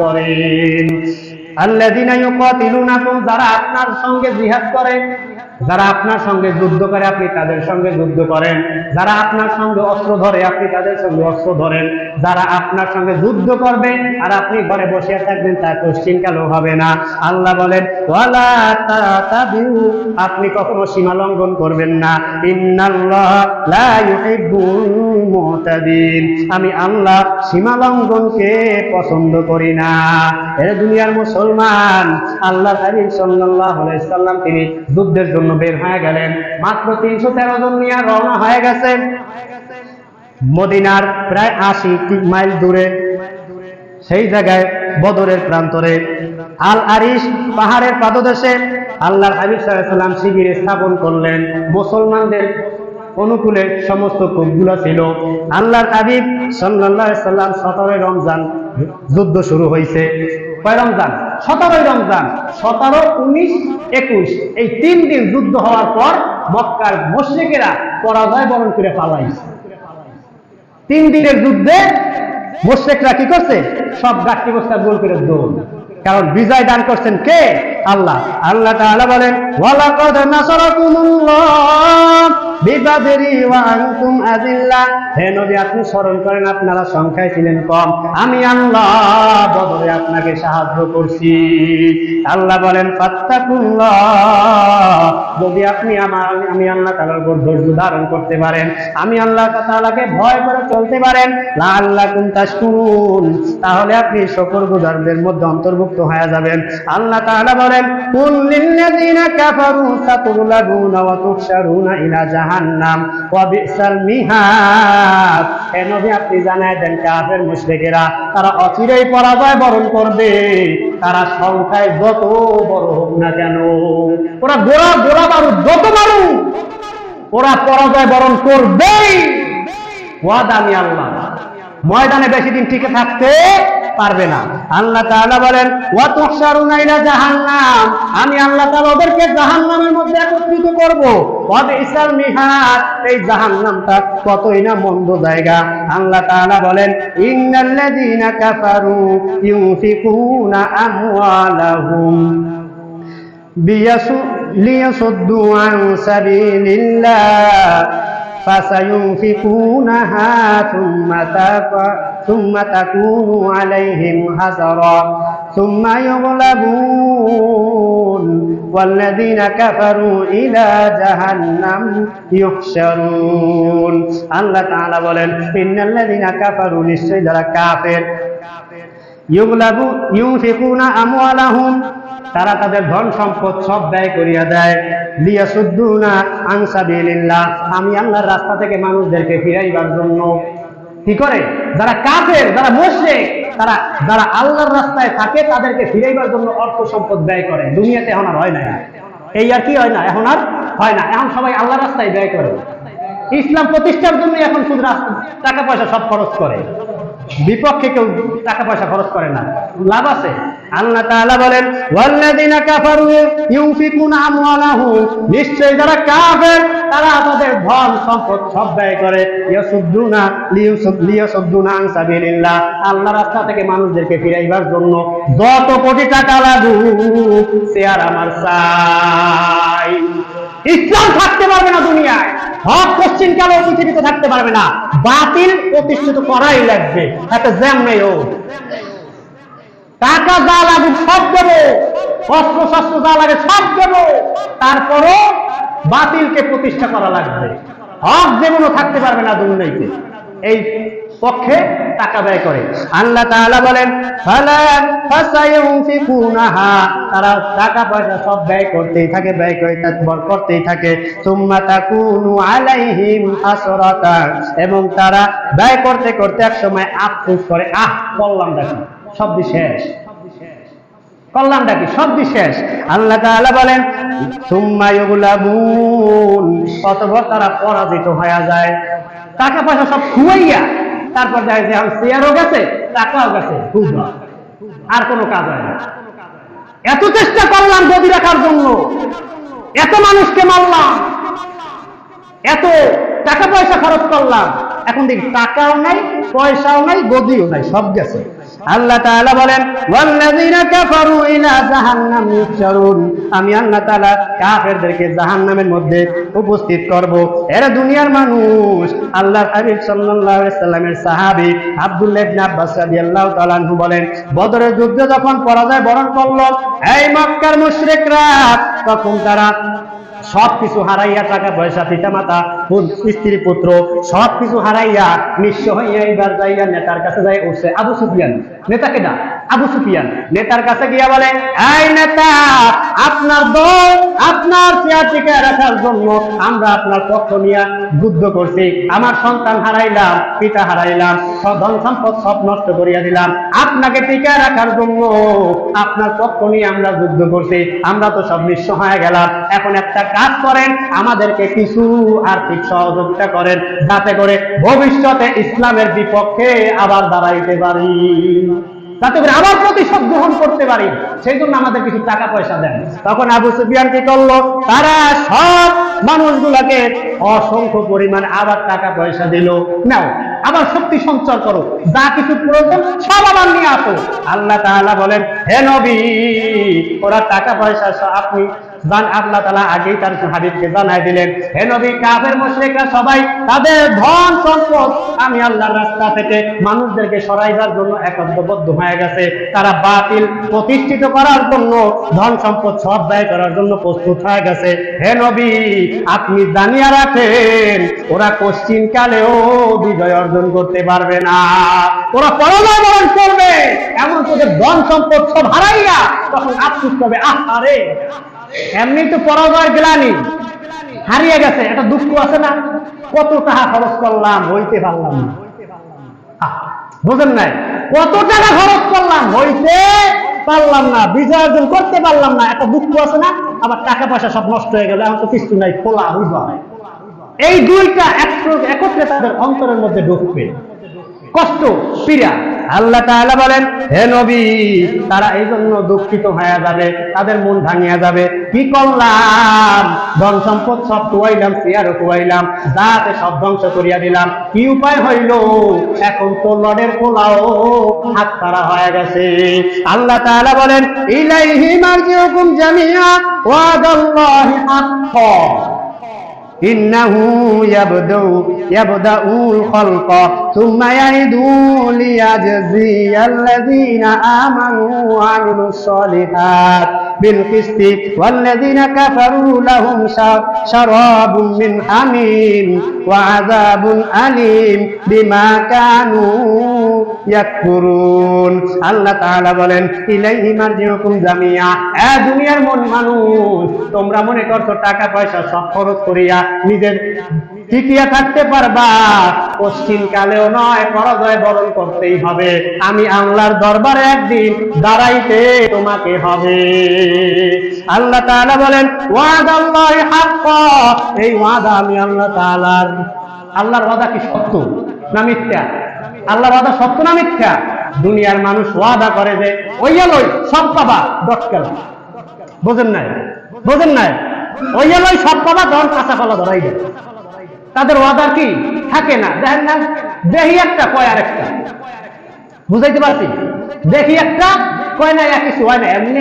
করেন। আল্লাযীনা ইউকাতিলুনাকুম, যারা আপনার সঙ্গে জিহাদ করে, যারা আপনার সঙ্গে যুদ্ধ করে আপনি তাদের সঙ্গে যুদ্ধ করেন, যারা আপনার সঙ্গে অস্ত্র ধরে আপনি তাদের সঙ্গে অস্ত্র ধরেন, যারা আপনার সঙ্গে যুদ্ধ করবে আর আপনি ঘরে বসে থাকবেন তা কোশ্চিনকালও হবে না। আল্লাহ বলেন ওয়ালা তাতাবিউ, আপনি কখনো সীমা লঙ্ঘন করবেন না। ইন্নাল্লাহ লা ইউহিব্বুল মুতাদিন, আমি আল্লাহ সীমা লঙ্ঘনকে পছন্দ করি না। এর দুনিয়ার মুসলমান, আল্লাহর হাবিব সাল্লাল্লাহু আলাইহি সাল্লাম তিনি যুদ্ধের জন্য বের হয়ে গেলেন। মাত্র 313 জন নিয়ে রওনা হয়ে গেছেন মদিনার প্রায় 80 মাইল দূরে। সেই জায়গায় বদরের প্রান্তরে আল আরিশ পাহাড়ের পাদদেশে আল্লাহর হাবিব সাল্লাল্লাহু আলাইহি সাল্লাম শিবির স্থাপন করলেন। মুসলমানদের অনুকূলে সমস্ত কূপগুলো ছিল। আল্লাহর হাবিব সাল্লাল্লাহু আলাইহি সাল্লাম 17 রমজান যুদ্ধ শুরু হয়েছে। কয় রমজান? 17 রমজান। 17, 19, 21 এই 3 দিন যুদ্ধ হওয়ার পর মক্কার মুশরিকেরা পরাজয় বরণ করে পালাইছে। 3 দিনের যুদ্ধে মুশরিকরা কি করছে? সব গাঠি বস্তা গোল করে দৌড়। কারণ বিজয় দান করছেন কে? আল্লাহ। আল্লাহ তাআলা বলেন ওয়ালাকাদ নাসারাকুমুল্লাহ বিবাদরি ওয়া আনতুম আযিল্লা, হে নবী আপনি স্মরণ করেন আপনারা সংখ্যায় ছিলেন কম, আমি আল্লাহ বদরে আপনাকে সাহায্য করছি। আল্লাহ বলেন ফাত্তাকুল্লাহ, যদি আপনি আমি আল্লাহ তাআলার উপর ধৈর্য ধারণ করতে পারেন, আমি আল্লাহ তাআলাকে ভয় করে চলতে পারেন, লাআল্লাকুম তাশকুরুন, তাহলে আপনি শুকরগুজারদের মধ্যে অন্তর্ভুক্ত হয়ে যাবেন। আল্লাহ তাআলা বলেন কুল লিল্লাযিনা কাফারু সাতুগলাবুনা ওয়া তুহশারুনা ইলা জাহান্নাম ওয়া বিসাল মিহাদ, হে নবী আপনি জানায় দেন কাফের মুশরিকেরা তারা অচিরেই পরাজয় বরণ করবে, তারা সংখ্যায় যত বড় হোক না কেন, ওরা গোড়া বারুদ যত মারুক ওরা পরাজয় বরণ করবেই। ওয়াদা আমি আল্লাহ, ময়দানে বেশি দিন টিকে থাকতে পারবে না। আল্লাহ তাআলা বলেন ওয়া তুহশারুনা ইলা জাহান্নাম, আমি আল্লাহ তাআলা ওদেরকে জাহান্নামের মধ্যে একত্রিত করব। ওয়া বিসাল মিহাদ, এই জাহান্নামটা কতই না মন্দ জায়গা। আল্লাহ তাআলা বলেন ইন্নাল্লাযীনা কাফারু ইউনফিকুনা আমওয়ালাহুম লিয়াসুদ্দু আন সাবিলিল্লাহ فسينفقونها ثم تكون عليهم حسرة ثم يغلبون والذين كفروا إلى جهنم يحشرون। আল্লাহ তাআলা বলেন ইন্নাল্লাযীনা কাফারু, নিশ্চয়ই যারা কাফের, ইউনফিকুনা আমওয়ালাহুম, তারা তাদের ধন সম্পদ সব ব্যয় করিয়া দেয়, লিয়াসুদ্দুনা আন সাবিলিল্লাহ, আমি আল্লাহর রাস্তা থেকে মানুষদেরকে ফিরাইবার জন্য। কি করে? যারা কাফের, যারা মুশরিক, তারা যারা আল্লাহর রাস্তায় থাকে তাদেরকে ফিরাইবার জন্য অর্থ সম্পদ ব্যয় করে। দুনিয়াতে এখন আর হয় না, এই আর কি হয় না, এখন আর হয় না, এখন সবাই আল্লাহর রাস্তায় ব্যয় করে। ইসলাম প্রতিষ্ঠার জন্য এখন শুধু টাকা পয়সা সব খরচ করে, বিপক্ষে কেউ টাকা পয়সা খরচ করে না, লাভ আছে। আল্লাহ তাআলা বলেন ওয়াল্লাযীনা কাফারু ইউনফিকুনা আমওয়ালাহুম, নিশ্চয়ই যারা কাফের তারা তাদের ধন সম্পদ সব ব্যয় করে, লিয়াসুদ্দুনা আন সাবিলিল্লাহ, আল্লাহর রাস্তা থেকে মানুষদেরকে ফিরাইবার জন্য। যত কোটি টাকা লাগুক সে আর আমার চাই, ইসলাম থাকতে পারবে না দুনিয়ায়, হক কোশ্চিন কালো পৃথিবীতে থাকতে পারবে না, বাতিল প্রতিষ্ঠিত করাই লাগবে। একটা জ্যাম নেই, ও টাকা যা লাগুক সব দেবো, অস্ত্র শস্ত্র যা লাগে সব দেবো, তারপরও বাতিলকে প্রতিষ্ঠা করা লাগবে। হক যেমন থাকতে পারবে না দুনিয়াতে, এই পক্ষে টাকা ব্যয় করে। আল্লাহ তাআলা বলেন ফাসায়ুনফিকুনাহা, তারা টাকা পয়সা সব ব্যয় করতেই থাকে, ব্যয় করতেই থাকে। সুম্মা তাকুনু আলাইহিম হাসরাতান, এবং তারা ব্যয় করতে করতে এক সময় আফসোস করে, করলামটা কি, সব শেষ, করলামটা কি, সব শেষ। আল্লাহ তাআলা বলেন সুম্মা ইউগলাবুন, অতঃপর তারা পরাজিত হয়ে যায়, টাকা পয়সা সব খুয়াইয়া, তারপর দেখা যায় শেয়ারও গেছে, টাকাও গেছে, আর কোনো কাজ হয় না। এত চেষ্টা করলাম গদি রাখার জন্য, এত মানুষকে মারলাম, এত টাকা পয়সা খরচ করলাম, এখন দেখি টাকাও নাই, পয়সাও নাই, গদিও নাই, সব গেছে। আল্লাহ তাআলা বলেন ওয়াল্লাযীনা কাফারু ইলা জাহান্নাম ইউহশারুন, আমি আল্লাহ তাআলা কাফেরদেরকে জাহান্নামের মধ্যে উপস্থিত করব। এরা দুনিয়ার মানুষ। আল্লাহর হাবিব সাল্লাল্লাহু আলাইহি সাল্লামের সাহাবী আব্দুল্লাহ ইবনে আব্বাস রাদিয়াল্লাহু তাআলা আনহু বলেন, বদরের যুদ্ধে যখন পরাজয় বরণ করল এই মক্কার মুশরিকরা, তখন তারা সবকিছু হারাইয়া, টাকা পয়সা, পিতামাতা, স্ত্রী পুত্র সবকিছু হারাইয়া নিঃস্ব হইয়া এবার যাইয়া নেতার কাছে যাই উঠছে। আবু সুফিয়ান, নেতাকে না, আবু সুফিয়ান নেতার কাছে গিয়া বলে, এই নেতা, আপনার দল আপনার চেয়ার টিকায় রাখার জন্য আমরা আপনার পক্ষ নিয়ে যুদ্ধ করছি, আমার সন্তান হারাইলাম, পিতা হারাইলাম, ধন সম্পদ সব নষ্ট করিয়া দিলাম, আপনাকে টিকায় রাখার জন্য আপনার পক্ষ নিয়ে আমরা যুদ্ধ করছি, আমরা তো সব নিঃস্ব হয়ে গেলাম। এখন একটা কাজ করেন, আমাদেরকে কিছু আর্থিক সহযোগিতা করেন, যাতে করে ভবিষ্যতে ইসলামের বিপক্ষে আবার দাঁড়াইতে পারি, যাতে করে আবার প্রতিশোধ গ্রহণ করতে পারি, সেই জন্য আমাদের কিছু টাকা পয়সা দেন। তখন আবু সুফিয়ান কি করলো, তারা সব মানুষগুলাকে অসংখ্য পরিমাণ আবার টাকা পয়সা দিল, নাও আবার শক্তি সঞ্চয় করো, যা কিছু প্রয়োজন সব আবার নিয়ে আসো। আল্লাহ তাআলা বলেন, হে নবী, ওরা টাকা পয়সা আপনি আল্লাহ তাআলা আগেই তার হাবিবকে জানাই দিলেন, হে নবী, কাফের মুশরিকরা সবাই তাদের ধন সম্পদ আমি আল্লাহর রাস্তা থেকে মানুষদেরকে সরাইবার জন্য একত্রবদ্ধ হয়ে গেছে, তারা বাতিল প্রতিষ্ঠিত করার জন্য ধন সম্পদ সব ব্যয় করার জন্য প্রস্তুত হয়ে গেছে। হে নবী, আপনি জানিয়ে রাখেন, ওরা কোশ্চিন কালেও বিজয় অর্জন করতে পারবে না, ওরা পরাজয় বরণ করবে। এমন করে ধন সম্পদ সব হারাইয়া তখন আফসোস করবে, আহারে, এমনি তো পরাজয়ের গ্লানি, হারিয়ে গেছে, একটা দুঃখ আছে না, কত টাকা খরচ করলাম, হইতে পারলাম না, বুঝেন নাই, কত টাকা খরচ করলাম, হইতে পারলাম না, বিজয় অর্জন করতে পারলাম না, একটা দুঃখ আছে না। আবার টাকা পয়সা সব নষ্ট হয়ে গেল, এখন তো কিছু নাই, খোলা হইবা। এই দুইটা একত্রে তাদের অন্তরের মধ্যে ঢুকবে, কষ্ট, পীড়া। আল্লাহ তাআলা বলেন, হে নবী, তারা এই জন্য দুঃখিত হয়ে যাবে, তাদের মন ভাঙিয়া যাবে, কি করলাম, ধন সম্পদ সব কুয়াইলাম, চেয়ারও কুয়াইলাম, যাতে সব ধ্বংস করিয়া দিলাম, কি উপায় হইল, এখন তো লড়ের পোলাও হাত ছাড়া হয়ে গেছে। আল্লাহ তাআলা বলেন, ইলাইহি মারজিউকুম জামিআ ওয়াদাল্লাহি হাক্কা ইন্নাহু ইয়াবদাউল খালকা সুম্মা ইয়াইদু লিয়াজজিয়াল্লাযীনা আমানু ওয়া আমিলুস সালিহাত বিল কিসতি ওয়াল্লাযীনা কাফারু লাহুম শারাবুম মিন হামিম ওয়া আযাবুন আলীম বিমা কানু ইয়াকফুরুন। আল্লাহ তাআলা বলেন, ইলাইহি মারজিউকুম জামিআ, এ দুনিয়ার মানুষ, তোমরা মনে করছো টাকা পয়সা সব খরচ করিয়া নিজের টিকিয়া থাকতে পারবা, পশ্চিম কালেও নয়, পরাজয় বরণ করতেই হবে, আমি আল্লাহর দরবারে একদিন দাঁড়াইতে তোমাকে হবে। আল্লাহ তাআলা বলেন, ওয়াদাল্লাহি হাক্কা, এই ওয়াদা আমি আল্লাহ তাআলার। আল্লাহর ওয়াদা কি সত্য না মিথ্যা? আল্লাহর ওয়াদা সত্য না মিথ্যা? দুনিয়ার মানুষ ওয়াদা করে যে ওইয়ালই সব পাবা, দটকাল, বোঝেন নাই, বোঝেন নাই, ওইয়ালই সব পাবা, তখন কাঁচা কলা ধরাই দেয়। তাদের ওয়াদা কি থাকে না, দেখেন না, দেখি একটা কয় আর একটা, বুঝাইতে পারছি, দেখি একটা কয় না, কিছু হয় না, এমনি